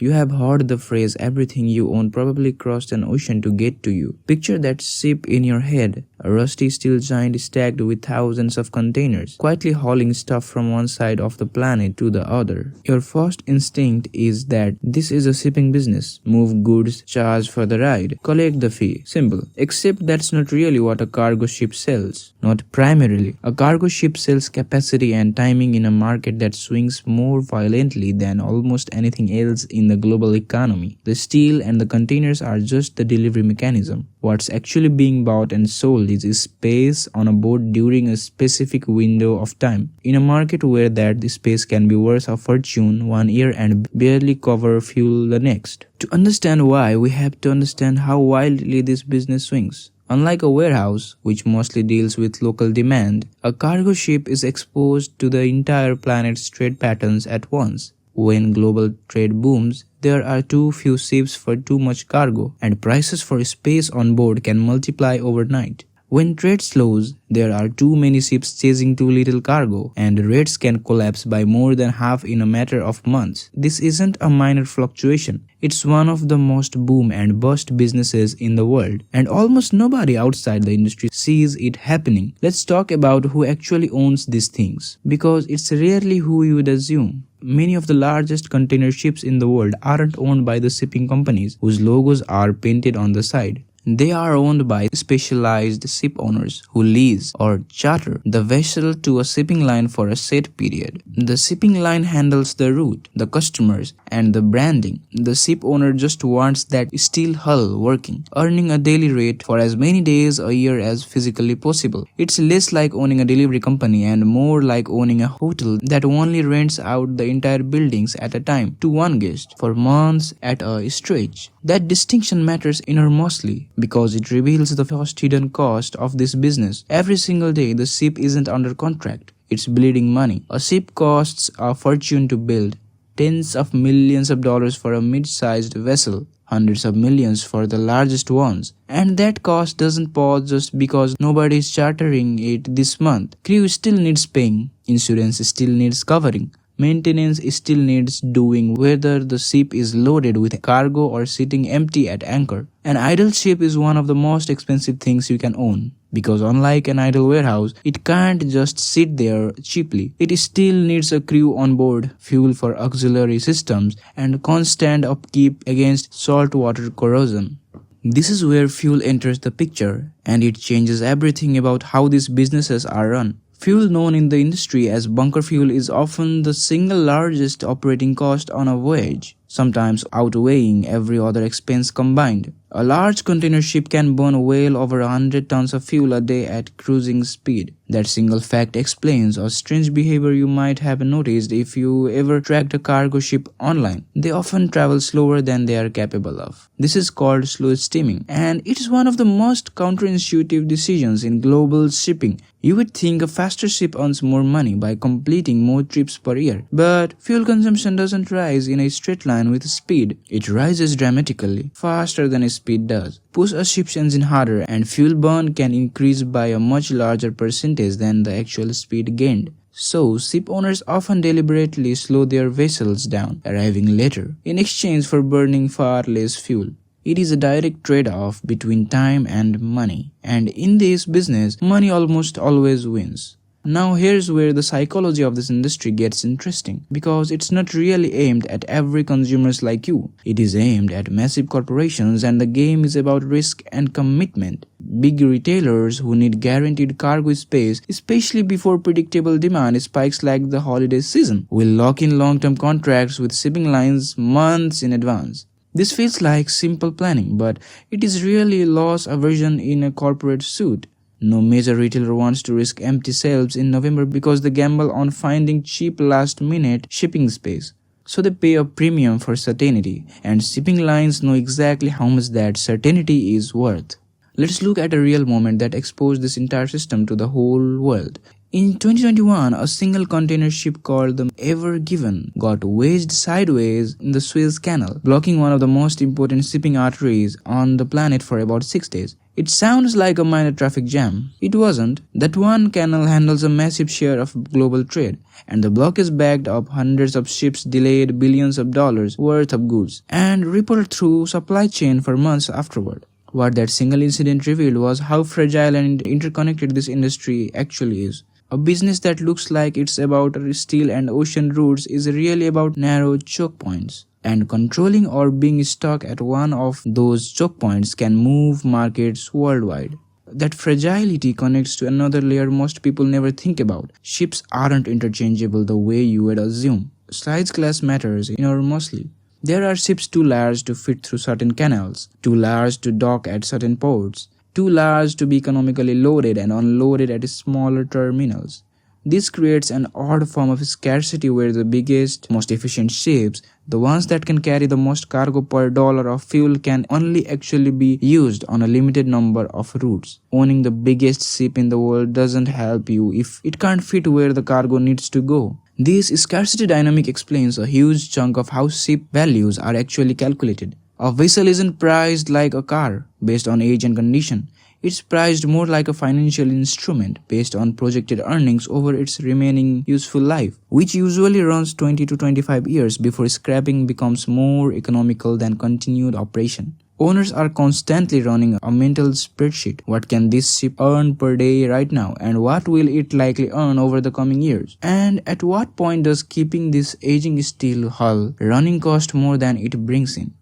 You have heard the phrase everything you own probably crossed an ocean to get to you. Picture that ship in your head, a rusty steel giant stacked with thousands of containers, quietly hauling stuff from one side of the planet to the other. Your first instinct is that this is a shipping business. Move goods, charge for the ride, collect the fee. Simple. Except that's not really what a cargo ship sells. Not primarily. A cargo ship sells capacity and timing in a market that swings more violently than almost anything else in the global economy. The steel and the containers are just the delivery mechanism. What's actually being bought and sold is space on a boat during a specific window of time. In a market where that space can be worth a fortune one year and barely cover fuel the next. To understand why, we have to understand how wildly this business swings. Unlike a warehouse, which mostly deals with local demand, a cargo ship is exposed to the entire planet's trade patterns at once. When global trade booms, there are too few ships for too much cargo, and prices for space on board can multiply overnight. When trade slows, there are too many ships chasing too little cargo, and rates can collapse by more than half in a matter of months. This isn't a minor fluctuation. It's one of the most boom and bust businesses in the world, and almost nobody outside the industry sees it happening. Let's talk about who actually owns these things, because it's rarely who you would assume. Many of the largest container ships in the world aren't owned by the shipping companies whose logos are painted on the side. They are owned by specialized ship owners who lease or charter the vessel to a shipping line for a set period. The shipping line handles the route, the customers, and the branding. The ship owner just wants that steel hull working, earning a daily rate for as many days a year as physically possible. It's less like owning a delivery company and more like owning a hotel that only rents out the entire buildings at a time to one guest for months at a stretch. That distinction matters enormously because it reveals the first hidden cost of this business. Every single day, the ship isn't under contract. It's bleeding money. A ship costs a fortune to build, tens of millions of dollars for a mid-sized vessel, hundreds of millions for the largest ones. And that cost doesn't pause just because nobody is chartering it this month. Crew still needs paying. Insurance still needs covering. Maintenance still needs doing whether the ship is loaded with cargo or sitting empty at anchor. An idle ship is one of the most expensive things you can own because unlike an idle warehouse, it can't just sit there cheaply. It still needs a crew on board, fuel for auxiliary systems, and constant upkeep against saltwater corrosion. This is where fuel enters the picture, and it changes everything about how these businesses are run. Fuel, known in the industry as bunker fuel, is often the single largest operating cost on a voyage, sometimes outweighing every other expense combined. A large container ship can burn well over 100 tons of fuel a day at cruising speed. That single fact explains a strange behavior you might have noticed if you ever tracked a cargo ship online. They often travel slower than they are capable of. This is called slow steaming, and it is one of the most counterintuitive decisions in global shipping. You would think a faster ship earns more money by completing more trips per year, but fuel consumption doesn't rise in a straight line with speed. It rises dramatically, faster than speed does. Push a ship's engine harder and fuel burn can increase by a much larger percentage than the actual speed gained. So, ship owners often deliberately slow their vessels down, arriving later, in exchange for burning far less fuel. It is a direct trade-off between time and money, and in this business, money almost always wins. Now here's where the psychology of this industry gets interesting, because it's not really aimed at every consumers like you. It is aimed at massive corporations, and the game is about risk and commitment. Big retailers who need guaranteed cargo space, especially before predictable demand spikes like the holiday season, will lock in long-term contracts with shipping lines months in advance. This feels like simple planning, but it is really loss aversion in a corporate suit. No major retailer wants to risk empty shelves in November because they gamble on finding cheap last-minute shipping space. So they pay a premium for certainty, and shipping lines know exactly how much that certainty is worth. Let's look at a real moment that exposed this entire system to the whole world. In 2021, a single container ship called the Ever Given got wedged sideways in the Suez Canal, blocking one of the most important shipping arteries on the planet for about 6 days. It sounds like a minor traffic jam. It wasn't. That one canal handles a massive share of global trade, and the block is backed up hundreds of ships delayed billions of dollars worth of goods and rippled through supply chain for months afterward. What that single incident revealed was how fragile and interconnected this industry actually is. A business that looks like it's about steel and ocean routes is really about narrow choke points. And controlling or being stuck at one of those choke points can move markets worldwide. That fragility connects to another layer most people never think about. Ships aren't interchangeable the way you would assume. Size class matters enormously. There are ships too large to fit through certain canals, too large to dock at certain ports, too large to be economically loaded and unloaded at smaller terminals. This creates an odd form of scarcity where the biggest, most efficient ships, the ones that can carry the most cargo per dollar of fuel, can only actually be used on a limited number of routes. Owning the biggest ship in the world doesn't help you if it can't fit where the cargo needs to go. This scarcity dynamic explains a huge chunk of how ship values are actually calculated. A vessel isn't priced like a car based on age and condition. It's priced more like a financial instrument based on projected earnings over its remaining useful life, which usually runs 20 to 25 years before scrapping becomes more economical than continued operation. Owners are constantly running a mental spreadsheet. What can this ship earn per day right now, and what will it likely earn over the coming years? And at what point does keeping this aging steel hull running cost more than it brings in?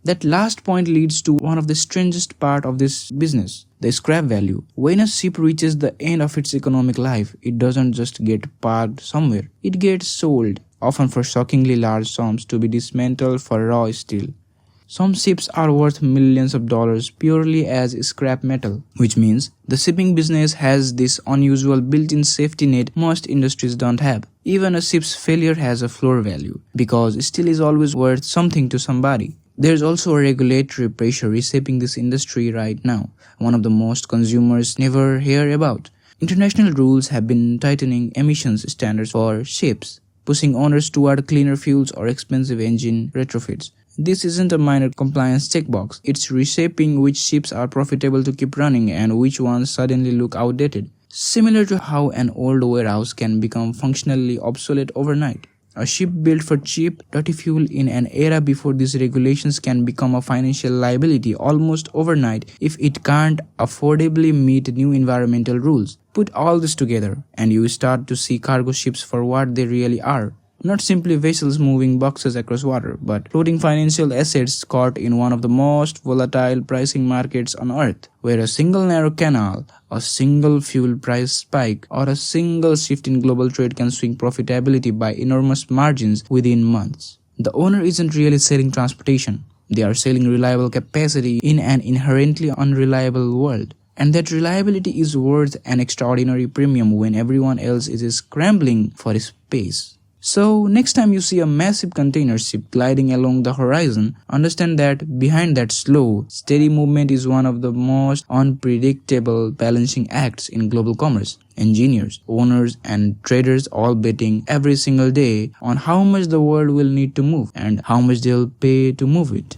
That last point leads to one of the strangest part of this business, the scrap value. When a ship reaches the end of its economic life, it doesn't just get parked somewhere. It gets sold, often for shockingly large sums, to be dismantled for raw steel. Some ships are worth millions of dollars purely as scrap metal, which means the shipping business has this unusual built-in safety net most industries don't have. Even a ship's failure has a floor value, because steel is always worth something to somebody. There's also a regulatory pressure reshaping this industry right now, one of the most consumers never hear about. International rules have been tightening emissions standards for ships, pushing owners toward cleaner fuels or expensive engine retrofits. This isn't a minor compliance checkbox, it's reshaping which ships are profitable to keep running and which ones suddenly look outdated. Similar to how an old warehouse can become functionally obsolete overnight. A ship built for cheap, dirty fuel in an era before these regulations can become a financial liability almost overnight if it can't affordably meet new environmental rules. Put all this together, and you start to see cargo ships for what they really are. Not simply vessels moving boxes across water, but floating financial assets caught in one of the most volatile pricing markets on Earth, where a single narrow canal, a single fuel price spike, or a single shift in global trade can swing profitability by enormous margins within months. The owner isn't really selling transportation. They are selling reliable capacity in an inherently unreliable world. And that reliability is worth an extraordinary premium when everyone else is scrambling for space. So, next time you see a massive container ship gliding along the horizon, understand that behind that slow, steady movement is one of the most unpredictable balancing acts in global commerce. Engineers, owners, and traders all betting every single day on how much the world will need to move and how much they'll pay to move it.